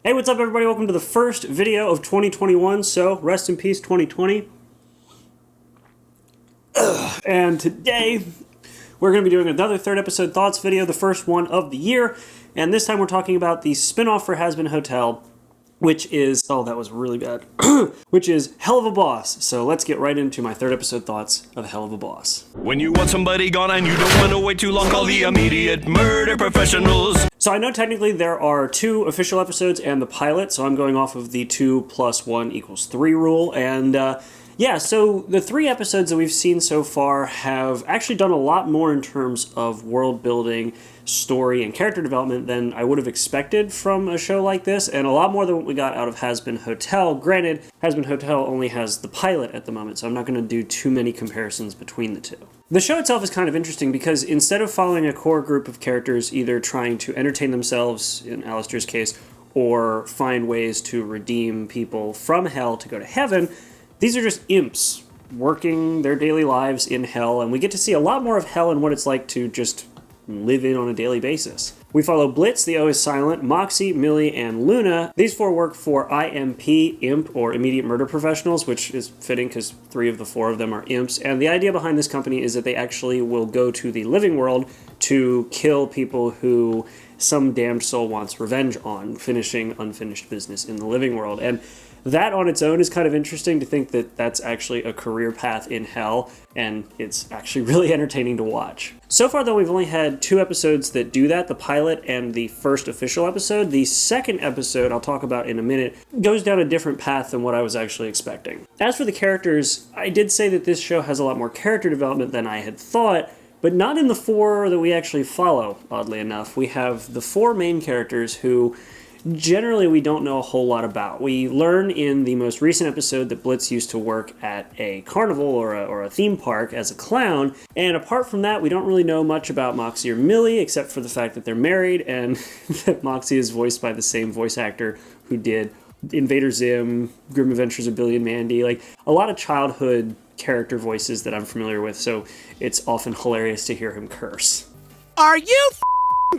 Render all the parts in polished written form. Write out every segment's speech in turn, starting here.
Hey, what's up everybody? Welcome to the first video of 2021, so rest in peace 2020. And today, we're going to be doing another third episode thoughts video, the first one of the year, and this time we're talking about the spinoff for Hazbin Hotel, which is, oh that was really bad, which is Helluva Boss. So let's get right into my third episode thoughts of Helluva Boss. When you want somebody gone and you don't want to wait too long, call the immediate murder professionals. So I know technically there are 2 official episodes and the pilot, so I'm going off of the 2 + 1 = 3 rule, and yeah, so the 3 episodes that we've seen so far have actually done a lot more in terms of world building, story, and character development than I would have expected from a show like this, and a lot more than what we got out of Hazbin Hotel. Granted, Hazbin Hotel only has the pilot at the moment, so I'm not going to do too many comparisons between the 2. The show itself is kind of interesting because instead of following a core group of characters either trying to entertain themselves, in Alistair's case, or find ways to redeem people from hell to go to heaven, these are just imps working their daily lives in hell, and we get to see a lot more of hell and what it's like to just live in on a daily basis. We follow Blitz, the O is silent, Moxie, Millie, and Luna. These 4 work for IMP, Imp, or Immediate Murder Professionals, which is fitting because 3 of the 4 of them are imps. And the idea behind this company is that they actually will go to the living world to kill people who some damned soul wants revenge on, finishing unfinished business in the living world. And that on its own is kind of interesting to think that that's actually a career path in hell, and it's actually really entertaining to watch. So far, though, we've only had 2 episodes that do that, the pilot and the first official episode. The second episode, I'll talk about in a minute, goes down a different path than what I was actually expecting. As for the characters, I did say that this show has a lot more character development than I had thought, but not in the 4 that we actually follow, oddly enough. We have the 4 main characters who generally we don't know a whole lot about. We learn in the most recent episode that Blitz used to work at a carnival or a theme park as a clown, and apart from that we don't really know much about Moxie or Millie except for the fact that they're married and that Moxie is voiced by the same voice actor who did Invader Zim, Grim Adventures of Billy and Mandy, like a lot of childhood character voices that I'm familiar with, so it's often hilarious to hear him curse. Are you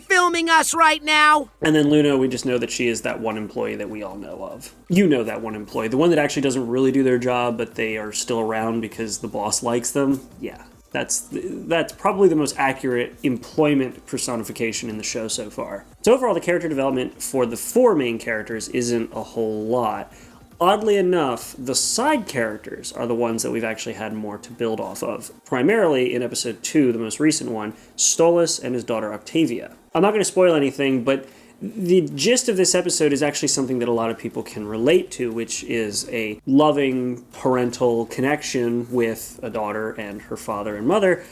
filming us right now? And then Luna, we just know that she is that one employee that we all know of. You know that one employee, the one that actually doesn't really do their job, but they are still around because the boss likes them. Yeah, that's probably the most accurate employment personification in the show so far. So overall, the character development for the 4 main characters isn't a whole lot. Oddly enough, the side characters are the ones that we've actually had more to build off of. Primarily in episode 2, the most recent one, Stolas and his daughter Octavia. I'm not going to spoil anything, but the gist of this episode is actually something that a lot of people can relate to, which is a loving parental connection with a daughter and her father and mother,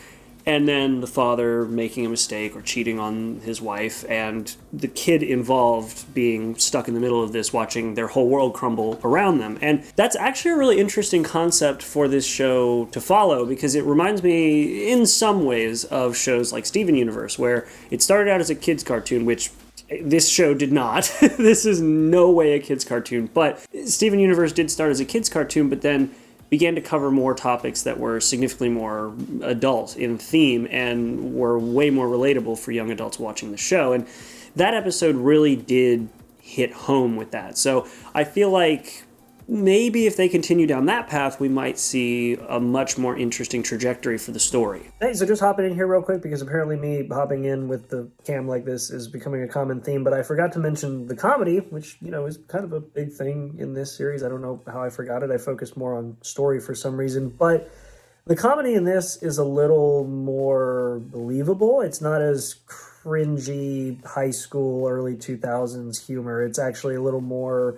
and then the father making a mistake or cheating on his wife, and the kid involved being stuck in the middle of this, watching their whole world crumble around them. And that's actually a really interesting concept for this show to follow, because it reminds me in some ways of shows like Steven Universe, where it started out as a kid's cartoon, which this show did not. This is no way a kid's cartoon, but Steven Universe did start as a kid's cartoon, but then began to cover more topics that were significantly more adult in theme and were way more relatable for young adults watching the show. And that episode really did hit home with that. So I feel like maybe if they continue down that path, we might see a much more interesting trajectory for the story. Hey, so just hopping in here real quick, because apparently me hopping in with the cam like this is becoming a common theme, but I forgot to mention the comedy, which, you know, is kind of a big thing in this series. I don't know how I forgot it. I focused more on story for some reason, but the comedy in this is a little more believable. It's not as cringy high school, early 2000s humor. It's actually a little more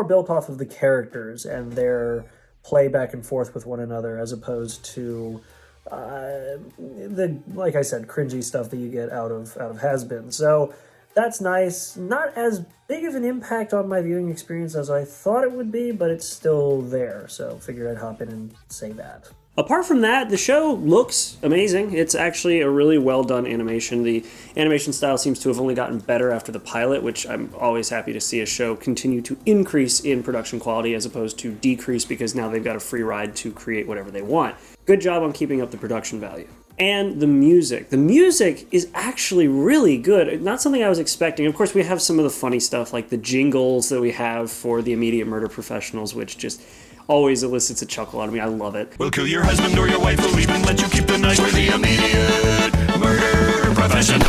built off of the characters and their play back and forth with one another, as opposed to the, like I said, cringy stuff that you get out of Hazbin. So that's nice. Not as big of an impact on my viewing experience as I thought it would be, but it's still there. So figured I'd hop in and say that. Apart from that, the show looks amazing. It's actually a really well done animation. The animation style seems to have only gotten better after the pilot, which I'm always happy to see a show continue to increase in production quality as opposed to decrease, because now they've got a free ride to create whatever they want. Good job on keeping up the production value. And the music. The music is actually really good. Not something I was expecting. Of course, we have some of the funny stuff, like the jingles that we have for the immediate murder professionals, which just always elicits a chuckle out of me. I love it. We'll kill your husband or your wife, or even let you keep the knife for the immediate murder profession.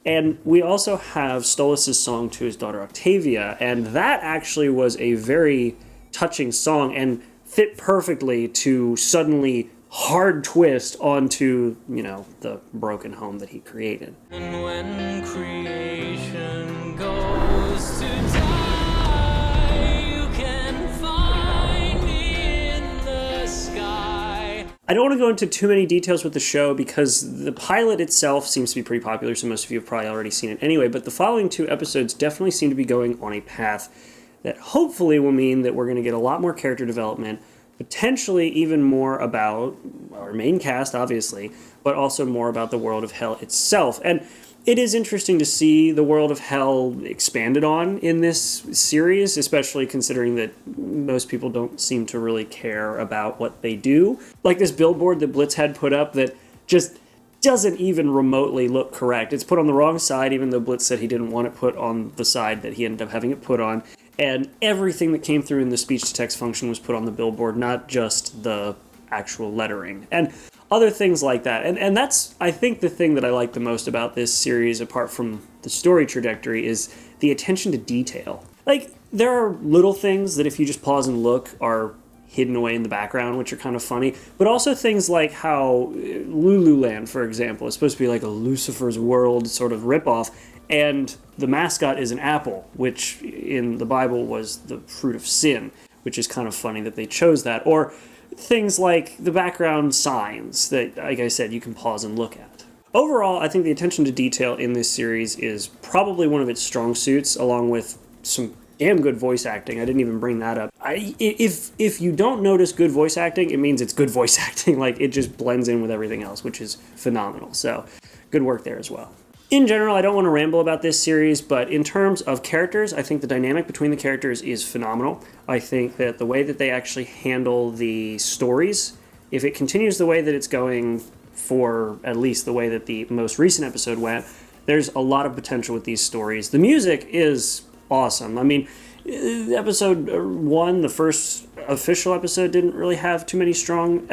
And we also have Stolas' song to his daughter Octavia, and that actually was a very touching song and fit perfectly to suddenly hard twist onto, you know, the broken home that he created. And when creation goes to die, you can find me in the sky. I don't want to go into too many details with the show because the pilot itself seems to be pretty popular, so most of you have probably already seen it anyway, but the following 2 episodes definitely seem to be going on a path that hopefully will mean that we're going to get a lot more character development, potentially even more about our main cast, obviously, but also more about the world of Hell itself. And it is interesting to see the world of Hell expanded on in this series, especially considering that most people don't seem to really care about what they do. Like this billboard that Blitz had put up that just doesn't even remotely look correct. It's put on the wrong side, even though Blitz said he didn't want it put on the side that he ended up having it put on. And everything that came through in the speech-to-text function was put on the billboard, not just the actual lettering. And other things like that. And that's, I think, the thing that I like the most about this series, apart from the story trajectory, is the attention to detail. Like, there are little things that if you just pause and look are hidden away in the background, which are kind of funny, but also things like how Lululand, for example, is supposed to be like a Lucifer's World sort of ripoff, and the mascot is an apple, which in the Bible was the fruit of sin, which is kind of funny that they chose that. Or things like the background signs that, like I said, you can pause and look at. Overall, I think the attention to detail in this series is probably one of its strong suits, along with some damn good voice acting. I didn't even bring that up. If you don't notice good voice acting, it means it's good voice acting. Like, it just blends in with everything else, which is phenomenal. So, good work there as well. In general, I don't want to ramble about this series, but in terms of characters, I think the dynamic between the characters is phenomenal. I think that the way that they actually handle the stories, if it continues the way that it's going for at least the way that the most recent episode went, there's a lot of potential with these stories. The music is awesome. I mean, episode 1, the first official episode, didn't really have too many strong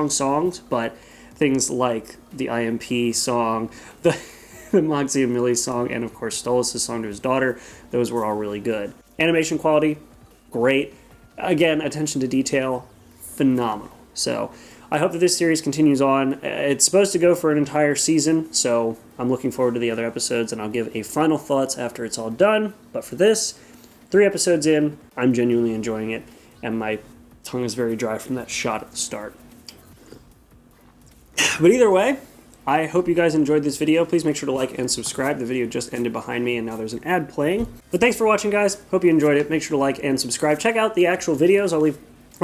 songs, but things like the IMP song, the Moxie and Millie song, and of course Stolas' song to his daughter, those were all really good. Animation quality, great. Again, attention to detail, phenomenal. So I hope that this series continues on. It's supposed to go for an entire season, so I'm looking forward to the other episodes, and I'll give a final thoughts after it's all done. But for this, 3 episodes in, I'm genuinely enjoying it, and my tongue is very dry from that shot at the start. But either way, I hope you guys enjoyed this video. Please make sure to like and subscribe. The video just ended behind me, and now there's an ad playing. But thanks for watching, guys. Hope you enjoyed it. Make sure to like and subscribe. Check out the actual videos. I'll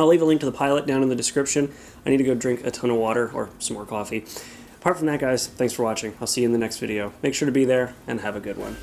leave a link to the pilot down in the description. I need to go drink a ton of water or some more coffee. Apart from that, guys, thanks for watching. I'll see you in the next video. Make sure to be there, and have a good one.